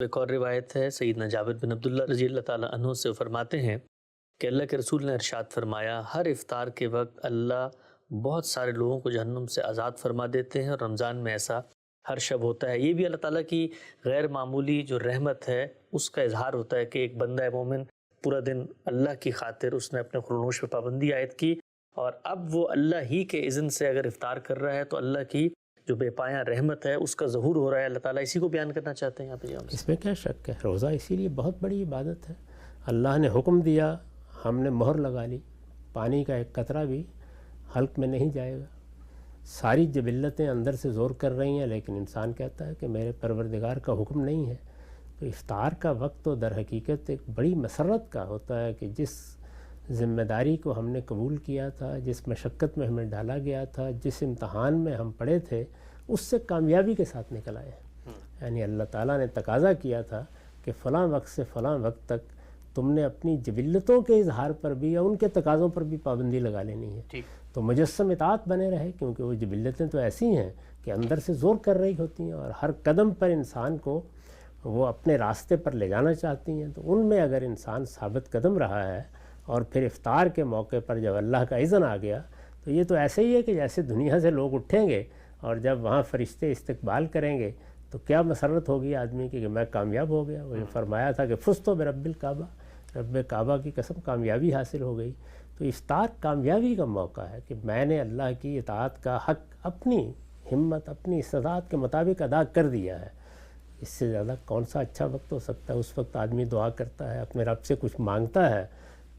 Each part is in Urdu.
ایک اور روایت ہے سیدنا جابر بن عبداللہ رضی اللہ تعالیٰ عنہ سے فرماتے ہیں کہ اللہ کے رسول نے ارشاد فرمایا، ہر افطار کے وقت اللہ بہت سارے لوگوں کو جہنم سے آزاد فرما دیتے ہیں، اور رمضان میں ایسا ہر شب ہوتا ہے۔ یہ بھی اللہ تعالیٰ کی غیر معمولی جو رحمت ہے اس کا اظہار ہوتا ہے کہ ایک بندہ مومن پورا دن اللہ کی خاطر اس نے اپنے خلوش پہ پابندی عائد کی، اور اب وہ اللہ ہی کے اذن سے اگر افطار کر رہا ہے تو اللہ کی جو بے پایاں رحمت ہے اس کا ظہور ہو رہا ہے۔ اللہ تعالیٰ اسی کو بیان کرنا چاہتے ہیں یہاں پہ۔ اس میں کیا شک ہے، روزہ اسی لیے بہت بڑی عبادت ہے۔ اللہ نے حکم دیا، ہم نے مہر لگا لی، پانی کا ایک قطرہ بھی حلق میں نہیں جائے گا۔ ساری جبلتیں اندر سے زور کر رہی ہیں، لیکن انسان کہتا ہے کہ میرے پروردگار کا حکم نہیں ہے۔ تو افطار کا وقت تو در حقیقت ایک بڑی مسرت کا ہوتا ہے کہ جس ذمہ داری کو ہم نے قبول کیا تھا، جس مشقت میں ہمیں ڈالا گیا تھا، جس امتحان میں ہم پڑے تھے، اس سے کامیابی کے ساتھ نکل آئے ہیں۔ یعنی اللہ تعالیٰ نے تقاضا کیا تھا کہ فلاں وقت سے فلاں وقت تک تم نے اپنی جبلتوں کے اظہار پر بھی یا ان کے تقاضوں پر بھی پابندی لگا لینی ہے، تو مجسم اطاعت بنے رہے، کیونکہ وہ جبلتیں تو ایسی ہیں کہ اندر سے زور کر رہی ہوتی ہیں اور ہر قدم پر انسان کو وہ اپنے راستے پر لے جانا چاہتی ہیں۔ تو ان میں اگر انسان ثابت قدم رہا ہے اور پھر افطار کے موقع پر جب اللہ کا اذن آ گیا، تو یہ تو ایسے ہی ہے کہ جیسے دنیا سے لوگ اٹھیں گے اور جب وہاں فرشتے استقبال کریں گے تو کیا مسرت ہوگی آدمی کی کہ میں کامیاب ہو گیا۔ وہ فرمایا تھا کہ فزت برب الکعبہ، رب کعبہ کی قسم کامیابی حاصل ہو گئی۔ تو افطار کامیابی کا موقع ہے کہ میں نے اللہ کی اطاعت کا حق اپنی ہمت، اپنی استطاعت کے مطابق ادا کر دیا ہے۔ اس سے زیادہ کون سا اچھا وقت ہو سکتا ہے؟ اس وقت آدمی دعا کرتا ہے، اپنے رب سے کچھ مانگتا ہے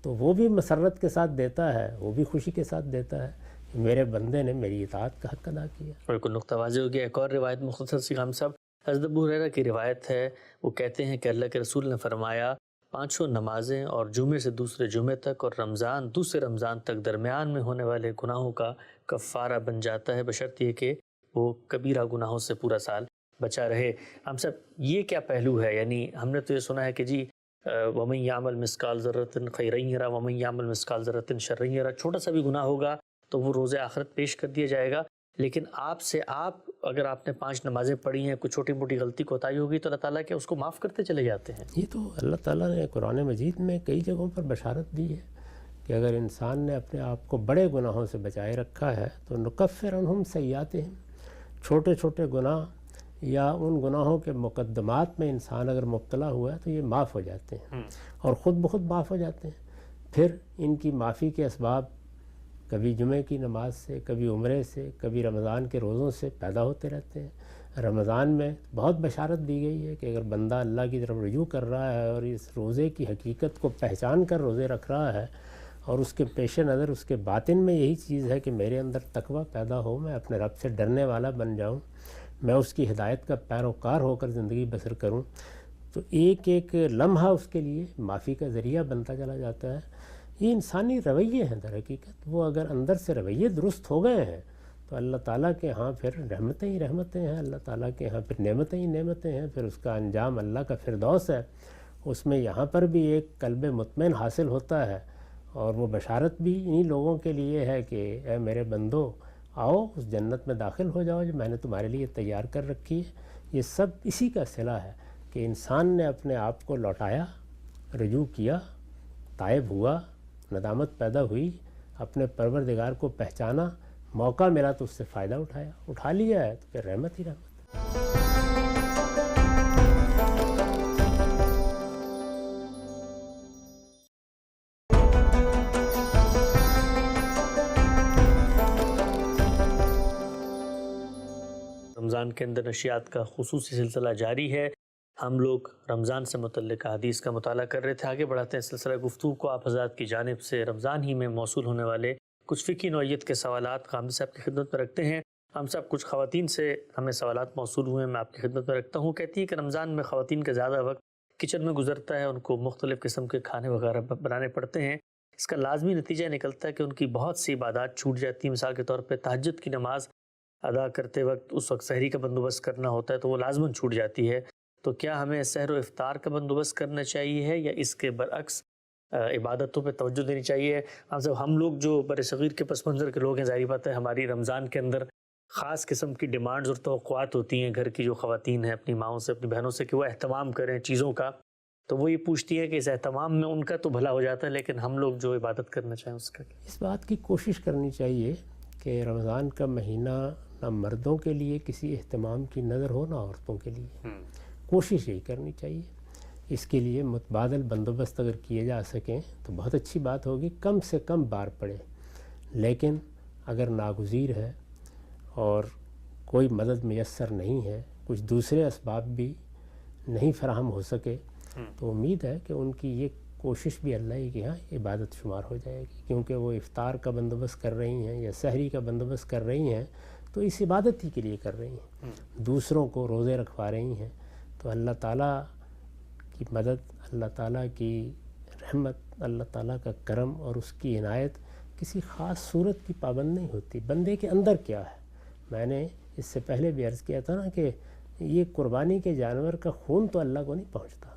تو وہ بھی مسرت کے ساتھ دیتا ہے، وہ بھی خوشی کے ساتھ دیتا ہے کہ میرے بندے نے میری اطاعت کا حق ادا کیا۔ بالکل نقطہ واضح ہو گیا۔ ایک اور روایت مختصر سی خام صاحب، حضرت ابو ہریرہ کی روایت ہے، وہ کہتے ہیں کہ اللہ کے رسول نے فرمایا، پانچوں نمازیں اور جمعے سے دوسرے جمعے تک اور رمضان دوسرے رمضان تک درمیان میں ہونے والے گناہوں کا کفارہ بن جاتا ہے، بشرط یہ کہ وہ کبیرہ گناہوں سے پورا سال بچا رہے۔ ہم سب یہ کیا پہلو ہے؟ یعنی ہم نے تو یہ سنا ہے کہ جی وَمَن يَعْمَلْ مِثْقَالَ ذَرَّةٍ خَيْرًا يَرَهُ وَمَن يَعْمَلْ مِثْقَالَ ذَرَّةٍ شَرًّا يَرَهُ، چھوٹا سا بھی گناہ ہوگا تو وہ روز آخرت پیش کر دیا جائے گا۔ لیکن آپ اگر آپ نے 5 نمازیں پڑھی ہیں، کوئی چھوٹی موٹی غلطی کوتاہی ہوگی تو اللہ تعالیٰ کیا اس کو معاف کرتے چلے جاتے ہیں؟ یہ تو اللہ تعالیٰ نے قرآن مجید میں کئی جگہوں پر بشارت دی ہے کہ اگر انسان نے اپنے آپ کو بڑے گناہوں سے بچائے رکھا ہے تو نکفر عنہم سیئاتہم، چھوٹے چھوٹے گناہ یا ان گناہوں کے مقدمات میں انسان اگر مبتلا ہوا ہے تو یہ معاف ہو جاتے ہیں اور خود بخود معاف ہو جاتے ہیں۔ پھر ان کی معافی کے اسباب کبھی جمعے کی نماز سے، کبھی عمرے سے، کبھی رمضان کے روزوں سے پیدا ہوتے رہتے ہیں۔ رمضان میں بہت بشارت دی گئی ہے کہ اگر بندہ اللہ کی طرف رجوع کر رہا ہے اور اس روزے کی حقیقت کو پہچان کر روزے رکھ رہا ہے اور اس کے پیش نظر اس کے باطن میں یہی چیز ہے کہ میرے اندر تقویٰ پیدا ہو، میں اپنے رب سے ڈرنے والا بن جاؤں، میں اس کی ہدایت کا پیروکار ہو کر زندگی بسر کروں، تو ایک ایک لمحہ اس کے لیے معافی کا ذریعہ بنتا چلا جاتا ہے۔ یہ انسانی رویے ہیں در حقیقت، وہ اگر اندر سے رویے درست ہو گئے ہیں تو اللہ تعالیٰ کے ہاں پھر رحمتیں ہی رحمتیں ہیں، اللہ تعالیٰ کے ہاں پھر نعمتیں ہی نعمتیں ہیں، پھر اس کا انجام اللہ کا فردوس ہے۔ اس میں یہاں پر بھی ایک قلب مطمئن حاصل ہوتا ہے، اور وہ بشارت بھی انہی لوگوں کے لیے ہے کہ اے میرے بندو، آؤ اس جنت میں داخل ہو جاؤ جو میں نے تمہارے لیے تیار کر رکھی ہے۔ یہ سب اسی کا صلہ ہے کہ انسان نے اپنے آپ کو لوٹایا، رجوع کیا، تائب ہوا، ندامت پیدا ہوئی، اپنے پروردگار کو پہچانا، موقع ملا تو اس سے فائدہ اٹھا لیا ہے، تو پھر رحمت ہی رحمت۔ رمضان کے اندر نشریات کا خصوصی سلسلہ جاری ہے۔ ہم لوگ رمضان سے متعلق حدیث کا مطالعہ کر رہے تھے۔ آگے بڑھاتے ہیں سلسلہ گفتگو کو۔ آپ حضرات کی جانب سے رمضان ہی میں موصول ہونے والے کچھ فقہی نوعیت کے سوالات غامدی صاحب کی خدمت میں رکھتے ہیں۔ ہم صاحب کچھ خواتین سے ہمیں سوالات موصول ہوئے ہیں، میں آپ کی خدمت میں رکھتا ہوں۔ کہتی ہے کہ رمضان میں خواتین کا زیادہ وقت کچن میں گزرتا ہے، ان کو مختلف قسم کے کھانے وغیرہ بنانے پڑتے ہیں۔ اس کا لازمی نتیجہ نکلتا ہے کہ ان کی بہت سی عبادات چھوٹ جاتی ہیں۔ مثال کے طور پہ تہجد کی نماز ادا کرتے وقت اس وقت سحری کا بندوبست کرنا ہوتا ہے تو وہ لازماً چھوٹ جاتی ہے۔ تو کیا ہمیں سحر و افطار کا بندوبست کرنا چاہیے یا اس کے برعکس عبادتوں پہ توجہ دینی چاہیے؟ ہم لوگ جو بر صغیر کے پس منظر کے لوگ ہیں، ظاہری بات ہے ہماری رمضان کے اندر خاص قسم کی ڈیمانڈز اور توقعات ہوتی ہیں گھر کی جو خواتین ہیں اپنی ماؤں سے اپنی بہنوں سے کہ وہ اہتمام کریں چیزوں کا، تو وہ یہ پوچھتی ہے کہ اس اہتمام میں ان کا تو بھلا ہو جاتا ہے لیکن ہم لوگ جو عبادت کرنا چاہیں اس کا کیا؟ اس بات کی کوشش کرنی چاہیے کہ رمضان کا مہینہ نہ مردوں کے لیے کسی اہتمام کی نظر ہو نہ عورتوں کے لیے، کوشش یہی کرنی چاہیے۔ اس کے لیے متبادل بندوبست اگر کیے جا سکیں تو بہت اچھی بات ہوگی، کم سے کم بار پڑے، لیکن اگر ناگزیر ہے اور کوئی مدد میسر نہیں ہے، کچھ دوسرے اسباب بھی نہیں فراہم ہو سکے، تو امید ہے کہ ان کی یہ کوشش بھی اللہ کے ہاں عبادت شمار ہو جائے گی، کیونکہ وہ افطار کا بندوبست کر رہی ہیں یا سحری کا بندوبست کر رہی ہیں تو اس عبادت ہی کے لیے کر رہی ہیں، دوسروں کو روزے رکھوا رہی ہیں، تو اللہ تعالیٰ کی مدد، اللہ تعالیٰ کی رحمت، اللہ تعالیٰ کا کرم اور اس کی عنایت کسی خاص صورت کی پابند نہیں ہوتی، بندے کے اندر کیا ہے۔ میں نے اس سے پہلے بھی عرض کیا تھا نا کہ یہ قربانی کے جانور کا خون تو اللہ کو نہیں پہنچتا،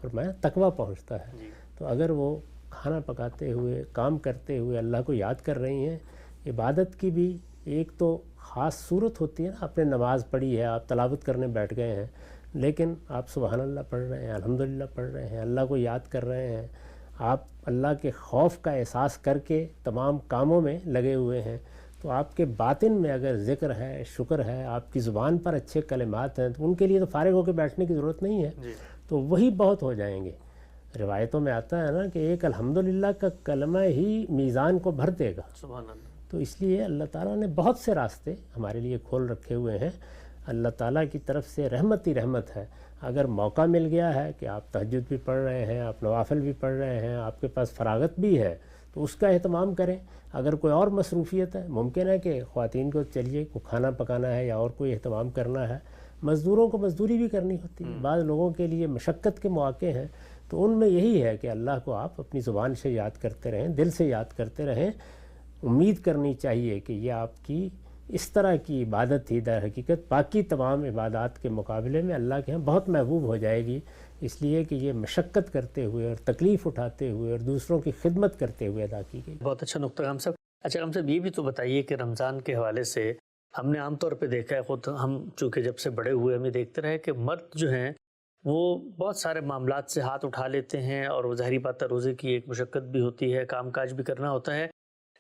فرمایا تقویٰ پہنچتا ہے۔ تو اگر وہ کھانا پکاتے ہوئے کام کرتے ہوئے اللہ کو یاد کر رہی ہیں، عبادت کی بھی ایک تو خاص صورت ہوتی ہے نا، آپ نے نماز پڑھی ہے، آپ تلاوت کرنے بیٹھ گئے ہیں، لیکن آپ سبحان اللہ پڑھ رہے ہیں، الحمدللہ پڑھ رہے ہیں، اللہ کو یاد کر رہے ہیں، آپ اللہ کے خوف کا احساس کر کے تمام کاموں میں لگے ہوئے ہیں، تو آپ کے باطن میں اگر ذکر ہے، شکر ہے، آپ کی زبان پر اچھے کلمات ہیں، تو ان کے لیے تو فارغ ہو کے بیٹھنے کی ضرورت نہیں ہے، تو وہی بہت ہو جائیں گے۔ روایتوں میں آتا ہے نا کہ ایک الحمدللہ کا کلمہ ہی میزان کو بھر دے گا، سبحان اللہ۔ تو اس لیے اللہ تعالیٰ نے بہت سے راستے ہمارے لیے کھول رکھے ہوئے ہیں، اللہ تعالیٰ کی طرف سے رحمت ہی رحمت ہے۔ اگر موقع مل گیا ہے کہ آپ تہجد بھی پڑھ رہے ہیں، آپ نوافل بھی پڑھ رہے ہیں، آپ کے پاس فراغت بھی ہے، تو اس کا اہتمام کریں۔ اگر کوئی اور مصروفیت ہے، ممکن ہے کہ خواتین کو چلیے کو کھانا پکانا ہے یا اور کوئی اہتمام کرنا ہے، مزدوروں کو مزدوری بھی کرنی ہوتی ہے، بعض لوگوں کے لیے مشقت کے مواقع ہیں، تو ان میں یہی ہے کہ اللہ کو آپ اپنی زبان سے یاد کرتے رہیں، دل سے یاد کرتے رہیں۔ امید کرنی چاہیے کہ یہ آپ کی اس طرح کی عبادت ہی در حقیقت باقی تمام عبادات کے مقابلے میں اللہ کے ہاں بہت محبوب ہو جائے گی، اس لیے کہ یہ مشقت کرتے ہوئے اور تکلیف اٹھاتے ہوئے اور دوسروں کی خدمت کرتے ہوئے ادا کی گئی۔ بہت اچھا نقطہ غام صاحب۔ اچھا غام صاحب، یہ بھی تو بتائیے کہ رمضان کے حوالے سے ہم نے عام طور پہ دیکھا ہے، خود ہم چونکہ جب سے بڑے ہوئے ہمیں دیکھتے رہے کہ مرد جو ہیں وہ بہت سارے معاملات سے ہاتھ اٹھا لیتے ہیں، اور وہ ظاہری بات ہے روزے کی ایک مشقت بھی ہوتی ہے، کام کاج بھی کرنا ہوتا ہے،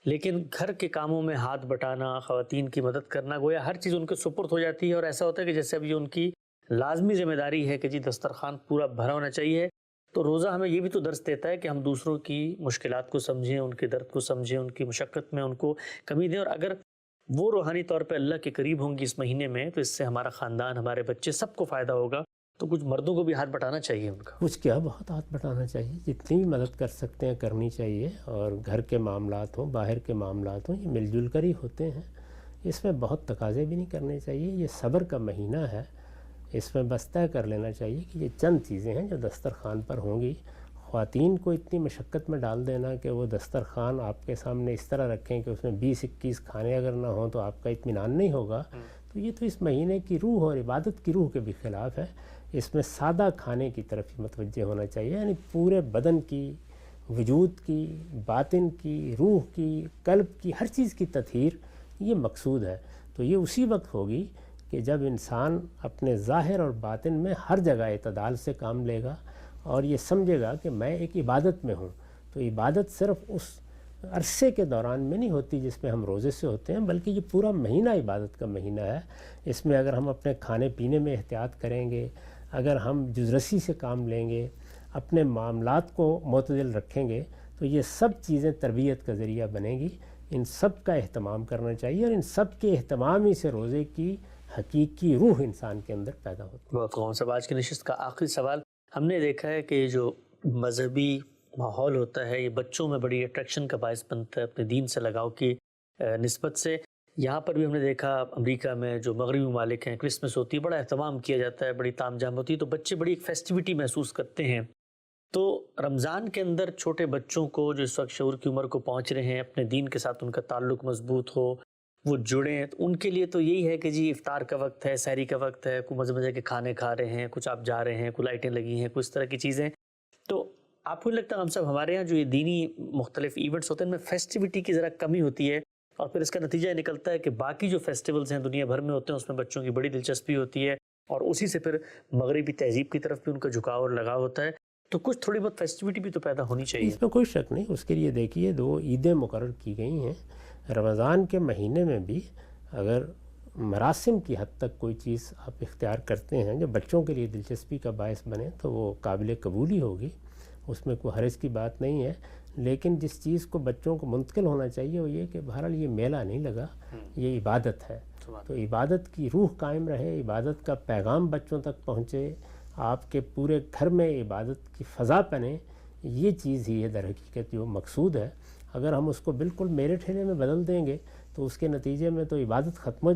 لیکن گھر کے کاموں میں ہاتھ بٹانا، خواتین کی مدد کرنا، گویا ہر چیز ان کے سپرد ہو جاتی ہے، اور ایسا ہوتا ہے کہ جیسے اب یہ ان کی لازمی ذمہ داری ہے کہ جی دسترخوان پورا بھرا ہونا چاہیے۔ تو روزہ ہمیں یہ بھی تو درس دیتا ہے کہ ہم دوسروں کی مشکلات کو سمجھیں، ان کے درد کو سمجھیں، ان کی مشقت میں ان کو کمی دیں، اور اگر وہ روحانی طور پہ اللہ کے قریب ہوں گی اس مہینے میں تو اس سے ہمارا خاندان، ہمارے بچے، سب کو فائدہ ہوگا۔ تو کچھ مردوں کو بھی ہاتھ بٹانا چاہیے ان کا۔ کچھ کیا، بہت ہاتھ بٹانا چاہیے، جتنی بھی مدد کر سکتے ہیں کرنی چاہیے، اور گھر کے معاملات ہوں، باہر کے معاملات ہوں، یہ مل جل کر ہی ہوتے ہیں، اس میں بہت تقاضے بھی نہیں کرنے چاہیے۔ یہ صبر کا مہینہ ہے، اس میں بس طے کر لینا چاہیے کہ یہ چند چیزیں ہیں جو دسترخوان پر ہوں گی۔ خواتین کو اتنی مشقت میں ڈال دینا کہ وہ دسترخوان آپ کے سامنے اس طرح رکھیں کہ اس میں 20-21 کھانے اگر نہ ہوں تو آپ کا اطمینان نہیں ہوگا، تو یہ تو اس مہینے کی روح اور عبادت کی روح کے بھی خلاف ہے۔ اس میں سادہ کھانے کی طرف ہی متوجہ ہونا چاہیے، یعنی پورے بدن کی، وجود کی، باطن کی، روح کی، قلب کی، ہر چیز کی تطہیر یہ مقصود ہے۔ تو یہ اسی وقت ہوگی کہ جب انسان اپنے ظاہر اور باطن میں ہر جگہ اعتدال سے کام لے گا اور یہ سمجھے گا کہ میں ایک عبادت میں ہوں۔ تو عبادت صرف اس عرصے کے دوران میں نہیں ہوتی جس میں ہم روزے سے ہوتے ہیں، بلکہ یہ پورا مہینہ عبادت کا مہینہ ہے۔ اس میں اگر ہم اپنے کھانے پینے میں احتیاط کریں گے، اگر ہم جزرسی سے کام لیں گے، اپنے معاملات کو معتدل رکھیں گے، تو یہ سب چیزیں تربیت کا ذریعہ بنیں گی۔ ان سب کا اہتمام کرنا چاہیے، اور ان سب کے اہتمام ہی سے روزے کی حقیقی روح انسان کے اندر پیدا ہوتی ہے۔ بہت غام صاحب، آج کی نشست کا آخری سوال، ہم نے دیکھا ہے کہ جو مذہبی ماحول ہوتا ہے یہ بچوں میں بڑی اٹریکشن کا باعث بنتا ہے اپنے دین سے لگاؤ کی نسبت سے۔ یہاں پر بھی ہم نے دیکھا امریکہ میں جو مغربی ممالک ہیں، کرسمس ہوتی ہے، بڑا اہتمام کیا جاتا ہے، بڑی تام جام ہوتی ہے، تو بچے بڑی ایک فیسٹیوٹی محسوس کرتے ہیں۔ تو رمضان کے اندر چھوٹے بچوں کو جو اس وقت شعور کی عمر کو پہنچ رہے ہیں، اپنے دین کے ساتھ ان کا تعلق مضبوط ہو، وہ جڑیں، تو ان کے لیے تو یہی ہے کہ جی افطار کا وقت ہے، سحری کا وقت ہے، کوئی مزے مزے کے کھانے کھا رہے ہیں، کچھ آپ جا رہے ہیں، کوئی لائٹیں لگی ہیں، کچھ اس طرح کی چیزیں۔ تو آپ کو لگتا ہے ہم سب ہمارے یہاں جو یہ دینی مختلف ایونٹس ہوتے ہیں ان میں فیسٹیوٹی کی ذرا کمی ہوتی ہے، اور پھر اس کا نتیجہ یہ نکلتا ہے کہ باقی جو فیسٹیولز ہیں دنیا بھر میں ہوتے ہیں اس میں بچوں کی بڑی دلچسپی ہوتی ہے اور اسی سے پھر مغربی تہذیب کی طرف بھی ان کا جھکاؤ اور لگاؤ ہوتا ہے. تو کچھ تھوڑی بہت فیسٹیوٹی بھی تو پیدا ہونی چاہیے. اس میں کوئی شک نہیں. اس کے لیے دیکھیے 2 عیدیں مقرر کی گئی ہیں. رمضان کے مہینے میں بھی اگر مراسم کی حد تک کوئی چیز آپ اختیار کرتے ہیں جو بچوں کے لیے دلچسپی کا باعث بنے تو وہ قابل قبول ہی ہوگی, اس میں کوئی حرج کی بات نہیں ہے. لیکن جس چیز کو بچوں کو منتقل ہونا چاہیے وہ یہ کہ بہرحال یہ میلہ نہیں لگا, یہ عبادت ہے. تو عبادت کی روح قائم رہے, عبادت کا پیغام بچوں تک پہنچے, آپ کے پورے گھر میں عبادت کی فضا بنے, یہ چیز ہی ہے در حقیقت جو مقصود ہے. اگر ہم اس کو بالکل میلے ٹھیلے میں بدل دیں گے تو اس کے نتیجے میں تو عبادت ختم ہو